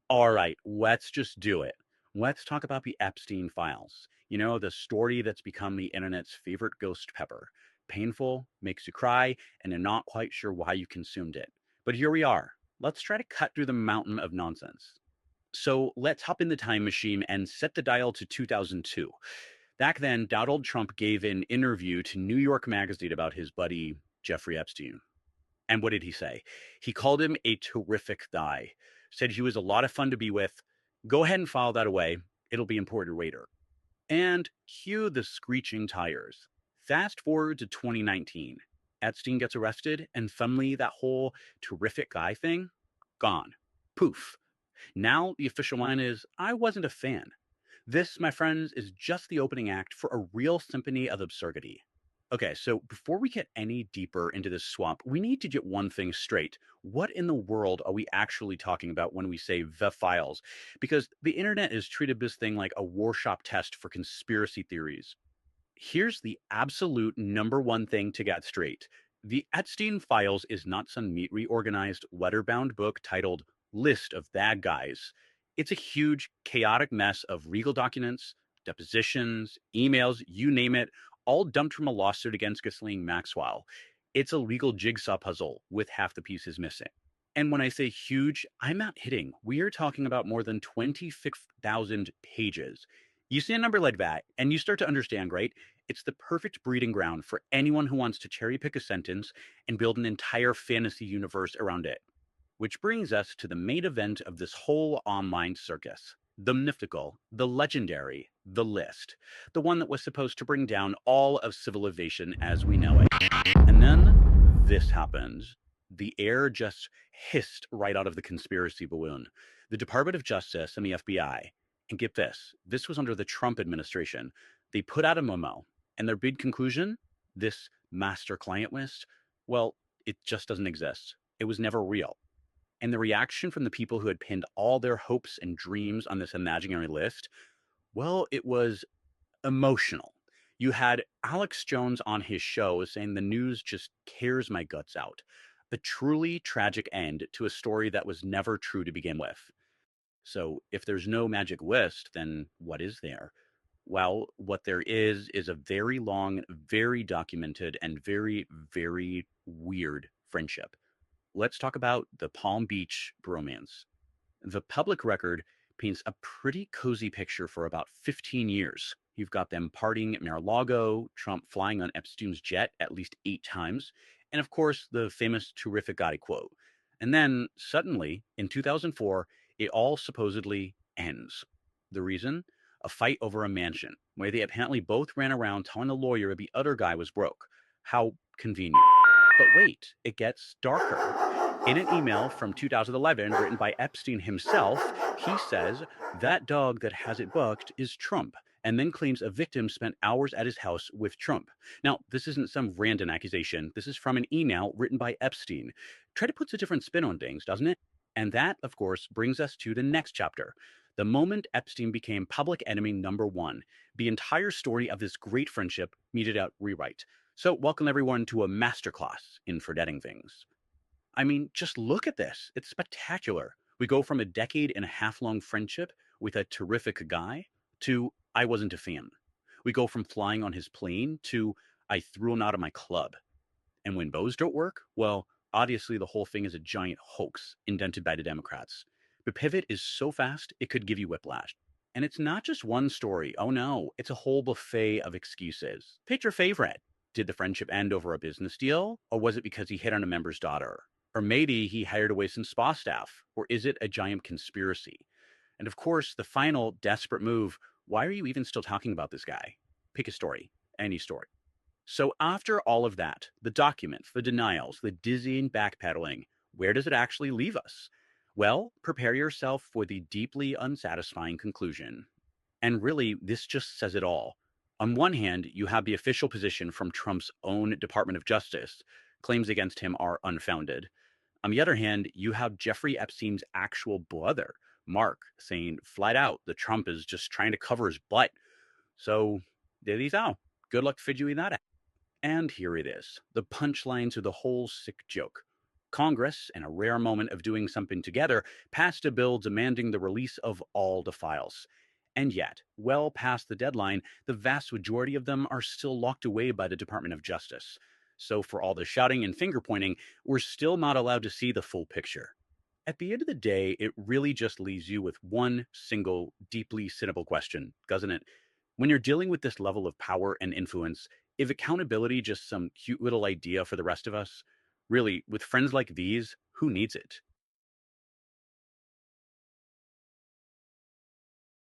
All right, let's just do it. Let's talk about the Epstein files. You know, the story that's become the internet's favorite ghost pepper. Painful, makes you cry, and you're not quite sure why you consumed it. But here we are. Let's try to cut through the mountain of nonsense. So let's hop in the time machine and set the dial to 2002. Back then, Donald Trump gave an interview to New York Magazine about his buddy, Jeffrey Epstein. And what did he say? He called him a terrific guy, said he was a lot of fun to be with. Go ahead and file that away. It'll be imported later. And cue the screeching tires. Fast forward to 2019. Epstein gets arrested, and suddenly that whole terrific guy thing, gone. Poof. Now the official line is I wasn't a fan. This, my friends, is just the opening act for a real symphony of absurdity. Okay, so before we get any deeper into this swamp, we need to get one thing straight. What in the world are we actually talking about when we say the files? Because the internet is treated this thing like a workshop test for conspiracy theories. Here's the absolute number one thing to get straight. The Epstein Files is not some neat reorganized letter-bound book titled List of Bad Guys. It's a huge, chaotic mess of legal documents, depositions, emails, you name it, all dumped from a lawsuit against Ghislaine Maxwell. It's a legal jigsaw puzzle with half the pieces missing. And when I say huge, I'm not kidding. We are talking about more than 26,000 pages. You see a number like that, and you start to understand, right? It's the perfect breeding ground for anyone who wants to cherry pick a sentence and build an entire fantasy universe around it. Which brings us to the main event of this whole online circus, the mythical, the legendary, the list, the one that was supposed to bring down all of civilization as we know it. And then this happened. The air just hissed right out of the conspiracy balloon. The Department of Justice and the FBI, and get this was under the Trump administration, they put out a memo, and their big conclusion, this master client list, well, it just doesn't exist. It was never real. And the reaction from the people who had pinned all their hopes and dreams on this imaginary list, well, it was emotional. You had Alex Jones on his show saying the news just tears my guts out. A truly tragic end to a story that was never true to begin with. So, if there's no magic list, then what is there? Well, what there is a very long, very documented, and very, very weird friendship. Let's talk about the Palm Beach bromance. The public record paints a pretty cozy picture for about 15 years. You've got them partying at Mar-a-Lago, Trump flying on Epstein's jet at least 8 times, and of course, the famous terrific guy quote. And then suddenly, in 2004, it all supposedly ends. The reason? A fight over a mansion, where they apparently both ran around telling the lawyer the other guy was broke. How convenient. But wait, it gets darker. In an email from 2011 written by Epstein himself, he says that dog that has it booked is Trump, and then claims a victim spent hours at his house with Trump. Now, this isn't some random accusation. This is from an email written by Epstein. Try to put a different spin on things, doesn't it? And that, of course, brings us to the next chapter. The moment Epstein became public enemy number one, the entire story of this great friendship needed a rewrite. So, welcome everyone to a masterclass in forgetting things. I mean, just look at this. It's spectacular. We go from a decade and a half long friendship with a terrific guy to I wasn't a fan. We go from flying on his plane to I threw him out of my club. And when those don't work, well, obviously the whole thing is a giant hoax invented by the Democrats. The pivot is so fast, it could give you whiplash. And it's not just one story. Oh no, it's a whole buffet of excuses. Pick your favorite. Did the friendship end over a business deal? Or was it because he hit on a member's daughter? Or maybe he hired away some spa staff? Or is it a giant conspiracy? And of course, the final desperate move, why are you even still talking about this guy? Pick a story, any story. So after all of that, the documents, the denials, the dizzying backpedaling, where does it actually leave us? Well, prepare yourself for the deeply unsatisfying conclusion. And really, this just says it all. On one hand, you have the official position from Trump's own Department of Justice. Claims against him are unfounded. On the other hand, you have Jeffrey Epstein's actual brother, Mark, saying flat out that Trump is just trying to cover his butt. So there you go. Good luck figuring that out. And here it is, the punchline to the whole sick joke. Congress, in a rare moment of doing something together, passed a bill demanding the release of all the files. And yet, well past the deadline, the vast majority of them are still locked away by the Department of Justice. So, for all the shouting and finger pointing, we're still not allowed to see the full picture. At the end of the day, it really just leaves you with one single, deeply cynical question, doesn't it? When you're dealing with this level of power and influence, is accountability just some cute little idea for the rest of us? Really, with friends like these, who needs it?